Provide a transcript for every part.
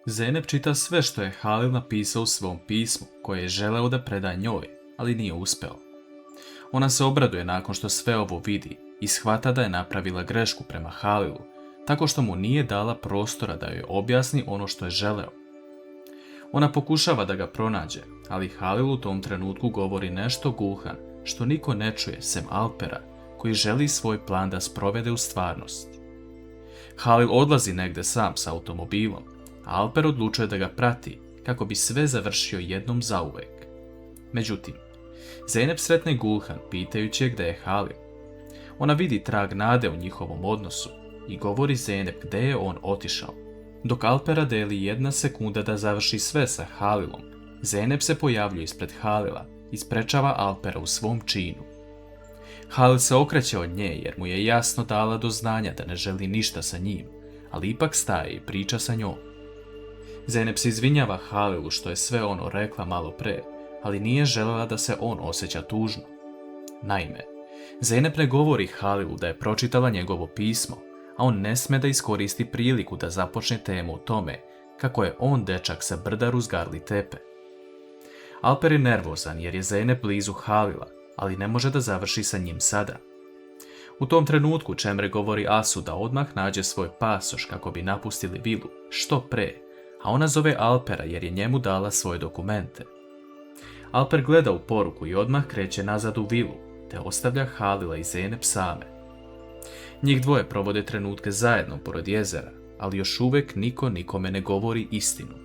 Zeynep čita sve što je Halil napisao u svom pismu, koje je želeo da preda njoj, ali nije uspeo. Ona se obraduje nakon što sve ovo vidi i shvata da je napravila grešku prema Halilu, tako što mu nije dala prostora da joj objasni ono što je želeo. Ona pokušava da ga pronađe, ali Halil u tom trenutku govori nešto Gulhan što niko ne čuje sem Alpera, koji želi svoj plan da sprovede u stvarnost. Halil odlazi negde sam sa automobilom, a Alper odlučuje da ga prati kako bi sve završio jednom zauvek. Međutim, Zeynep sretne Gulhan pitajući je gde je Halil. Ona vidi trag nade u njihovom odnosu i govori Zeynep gde je on otišao. Dok Alpera deli 1 sekunda da završi sve sa Halilom, Zeynep se pojavljuje ispred Halila i sprečava Alpera u svom činu. Halil se okreće od nje jer mu je jasno dala do znanja da ne želi ništa sa njim, ali ipak staje i priča sa njom. Zeynep se izvinjava Halilu što je sve ono rekla malo pre, ali nije želela da se on osjeća tužno. Naime, Zeynep ne govori Halilu da je pročitala njegovo pismo, a on ne sme da iskoristi priliku da započne temu o tome kako je on dečak sa brda Ruzgarli tepe. Alper je nervozan jer je Zeynep blizu Halila, ali ne može da završi sa njim sada. U tom trenutku Cemre govori Asu da odmah nađe svoj pasoš kako bi napustili vilu, što pre, a ona zove Alpera jer je njemu dala svoje dokumente. Alper gleda u poruku i odmah kreće nazad u vilu, te ostavlja Halila i Zeynep same. Njih dvoje provode trenutke zajedno pored jezera, ali još uvek niko nikome ne govori istinu.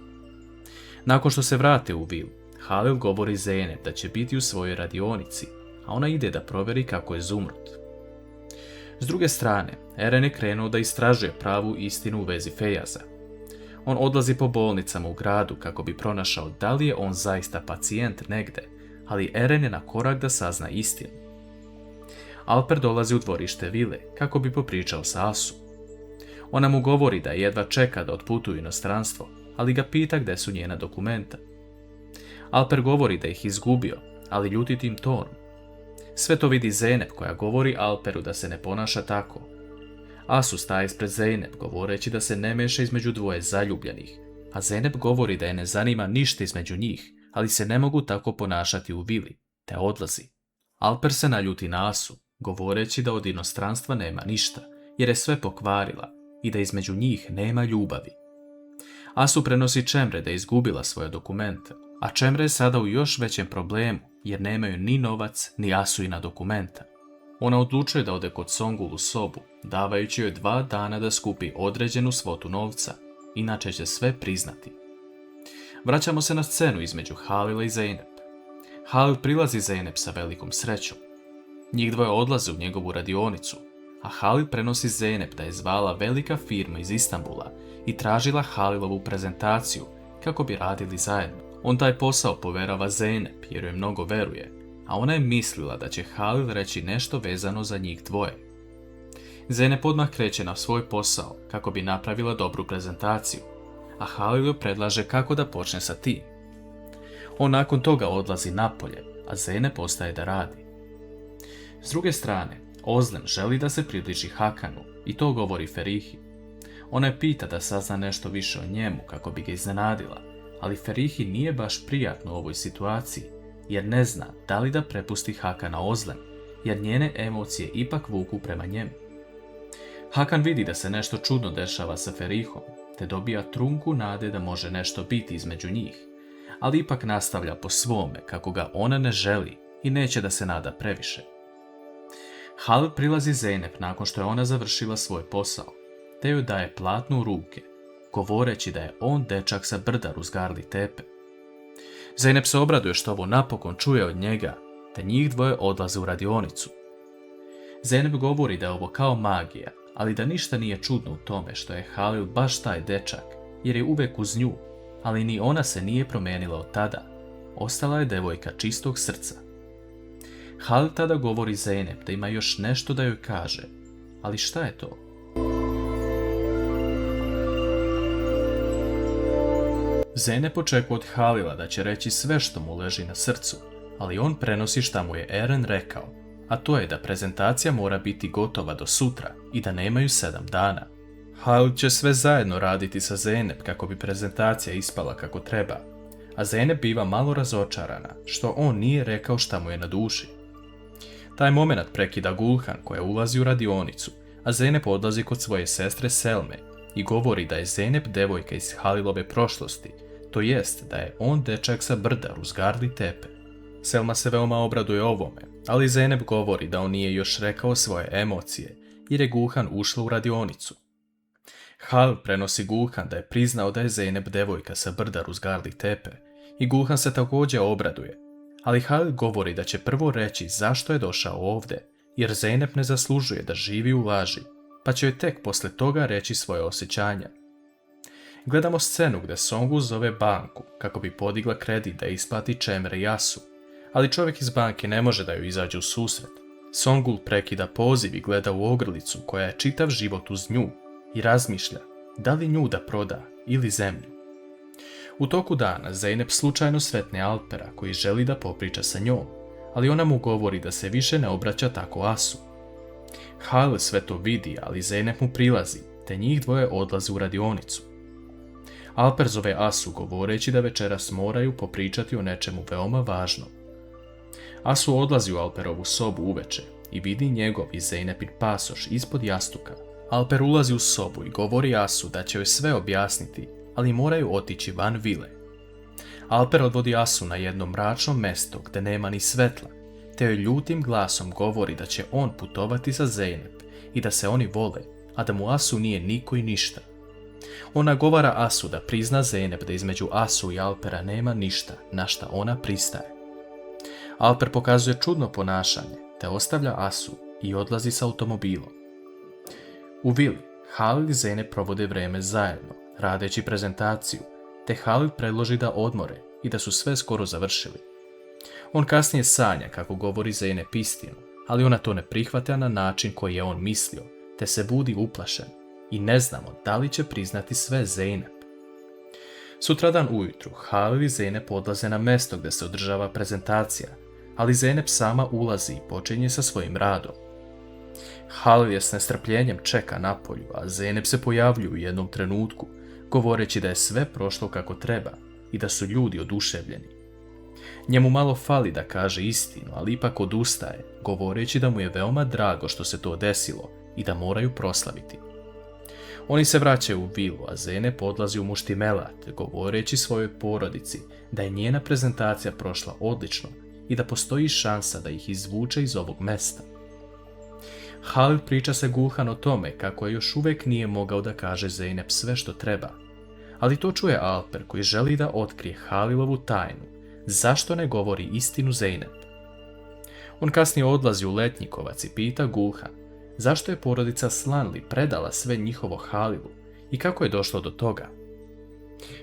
Nakon što se vrate u vilu, Halil govori Zeynep da će biti u svojoj radionici, a ona ide da proveri kako je Zumrud. S druge strane, Eren je krenuo da istražuje pravu istinu u vezi Fejaza. On odlazi po bolnicama u gradu kako bi pronašao da li je on zaista pacijent negde, ali Eren je na korak da sazna istinu. Alper dolazi u dvorište vile kako bi popričao sa Asu. Ona mu govori da jedva čeka da otputuje u inostranstvo, ali ga pita gde su njena dokumenta. Alper govori da ih izgubio, ali ljutitim tonom. Sve to vidi Zeynep koja govori Alperu da se ne ponaša tako. Asu staje ispred Zeynep govoreći da se ne meša između dvoje zaljubljenih, a Zeynep govori da je ne zanima ništa između njih, ali se ne mogu tako ponašati u vili, te odlazi. Alper se naljuti na Asu, govoreći da od inostranstva nema ništa, jer je sve pokvarila i da između njih nema ljubavi. Asu prenosi Cemre da je izgubila svoje dokumente, a Cemre je sada u još većem problemu jer nemaju ni novac ni Asuina dokumenta. Ona odlučuje da ode kod Songul u sobu, davajući joj 2 dana da skupi određenu svotu novca, inače će sve priznati. Vraćamo se na scenu između Halila i Zeynep. Halil prilazi Zeynep sa velikom srećom. Njih dvoje odlaze u njegovu radionicu, a Halil prenosi Zeynep da je zvala velika firma iz Istanbula i tražila Halilovu prezentaciju kako bi radili zajedno. On taj posao poverava Zeynep jer joj mnogo veruje, a ona je mislila da će Halil reći nešto vezano za njih dvoje. Zeynep odmah kreće na svoj posao kako bi napravila dobru prezentaciju, a Halil joj predlaže kako da počne sa tim. On nakon toga odlazi napolje, a Zeynep ostaje da radi. S druge strane, Ozlem želi da se približi Hakanu i to govori Ferihi. Ona je pita da sazna nešto više o njemu kako bi ga iznenadila, ali Ferihi nije baš prijatno u ovoj situaciji, jer ne zna da li da prepusti Hakana Ozlem, jer njene emocije ipak vuku prema njemu. Hakan vidi da se nešto čudno dešava sa Ferihom, te dobija trunku nade da može nešto biti između njih, ali ipak nastavlja po svome kako ga ona ne želi i neće da se nada previše. Halil prilazi Zeynep nakon što je ona završila svoj posao, te joj daje platnu u ruke, govoreći da je on dečak sa brda Ruzgarli tepe. Zeynep se obraduje što ovo napokon čuje od njega, te njih dvoje odlaze u radionicu. Zeynep govori da je ovo kao magija, ali da ništa nije čudno u tome što je Halil baš taj dečak, jer je uvek uz nju, ali ni ona se nije promenila od tada. Ostala je devojka čistog srca. Halil tada govori Zeynep da ima još nešto da joj kaže, ali šta je to? Zeynep očekuje od Halila da će reći sve što mu leži na srcu, ali on prenosi šta mu je Eren rekao, a to je da prezentacija mora biti gotova do sutra i da nemaju 7 dana. Halil će sve zajedno raditi sa Zeynep kako bi prezentacija ispala kako treba, a Zeynep biva malo razočarana što on nije rekao šta mu je na duši. Taj moment prekida Gulhan koja ulazi u radionicu, a Zeynep odlazi kod svoje sestre Selme i govori da je Zeynep devojka iz Halilove prošlosti, to jest da je on dečak sa brda uz Garli tepe. Selma se veoma obraduje ovome, ali Zeynep govori da on nije još rekao svoje emocije jer je Gulhan ušla u radionicu. Halil prenosi Gulhan da je priznao da je Zeynep devojka sa brda uz Garli tepe i Gulhan se također obraduje, ali Halil govori da će prvo reći zašto je došao ovdje, jer Zeynep ne zaslužuje da živi u laži, pa će joj tek posle toga reći svoje osjećanja. Gledamo scenu gdje Songul zove banku kako bi podigla kredit da isplati Chemre i Asu, ali čovjek iz banke ne može da joj izađe u susret. Songul prekida poziv i gleda u ogrlicu koja je čitav život uz nju i razmišlja da li nju da proda ili zemlju. U toku dana Zeynep slučajno sretne Alpera koji želi da popriča sa njom, ali ona mu govori da se više ne obraća tako Asu. Halil sve to vidi, ali Zeynep mu prilazi, te njih dvoje odlaze u radionicu. Alper zove Asu govoreći da večeras moraju popričati o nečemu veoma važnom. Asu odlazi u Alperovu sobu uveče i vidi njegov i Zeynepin pasoš ispod jastuka. Alper ulazi u sobu i govori Asu da će joj sve objasniti, ali moraju otići van vile. Alper odvodi Asu na jedno mračno mesto gdje nema ni svetla, te joj ljutim glasom govori da će on putovati sa Zeynep i da se oni vole, a da mu Asu nije niko i ništa. On nagovara Asu da prizna Zeynep da između Asu i Alpera nema ništa, na šta ona pristaje. Alper pokazuje čudno ponašanje, te ostavlja Asu i odlazi s automobilom. U vili, Halil i Zeynep provode vreme zajedno, radeći prezentaciju, te Halil predloži da odmore i da su sve skoro završili. On kasnije sanja kako govori Zeynep istinu, ali ona to ne prihvata na način koji je on mislio, te se budi uplašen i ne znamo da li će priznati sve Zeynep. Sutradan ujutru Halil i Zeynep odlaze na mjesto gdje se održava prezentacija, ali Zeynep sama ulazi i počinje sa svojim radom. Halil je s nestrpljenjem čeka napolju, a Zeynep se pojavljuje u jednom trenutku, govoreći da je sve prošlo kako treba i da su ljudi oduševljeni. Njemu malo fali da kaže istinu, ali ipak odustaje, govoreći da mu je veoma drago što se to desilo i da moraju proslaviti. Oni se vraćaju u vilu, a Zeynep odlazi u Muštimelat, govoreći svojoj porodici da je njena prezentacija prošla odlično i da postoji šansa da ih izvuče iz ovog mesta. Halil priča se Gulhan o tome kako je još uvijek nije mogao da kaže Zeynep sve što treba, ali to čuje Alper koji želi da otkrije Halilovu tajnu, zašto ne govori istinu Zeynep. On kasnije odlazi u Letnjikovac i pita Gulhan zašto je porodica Slanli predala sve njihovo Halilu i kako je došlo do toga.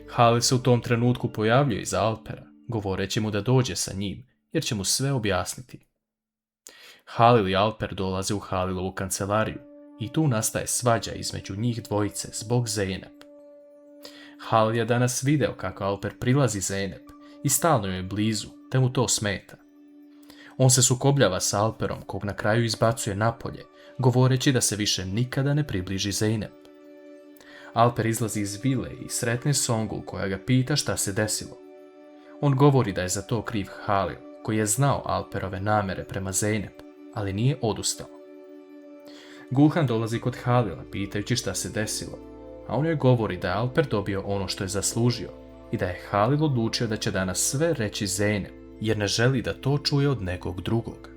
Halil se u tom trenutku pojavljuje iza Alpera, govoreći mu da dođe sa njim jer će mu sve objasniti. Halil i Alper dolaze u Halilovu kancelariju i tu nastaje svađa između njih dvojice zbog Zeynep. Halil je danas video kako Alper prilazi Zeynep i stalno joj je blizu, te mu to smeta. On se sukobljava s Alperom, kog na kraju izbacuje napolje, govoreći da se više nikada ne približi Zeynep. Alper izlazi iz vile i sretne Songul koja ga pita šta se desilo. On govori da je za to kriv Halil, koji je znao Alperove namere prema Zeynep, ali nije odustao. Gulhan dolazi kod Halila pitajući šta se desilo, a on joj govori da je Alper dobio ono što je zaslužio i da je Halil odlučio da će danas sve reći Zeynep, jer ne želi da to čuje od nekog drugog.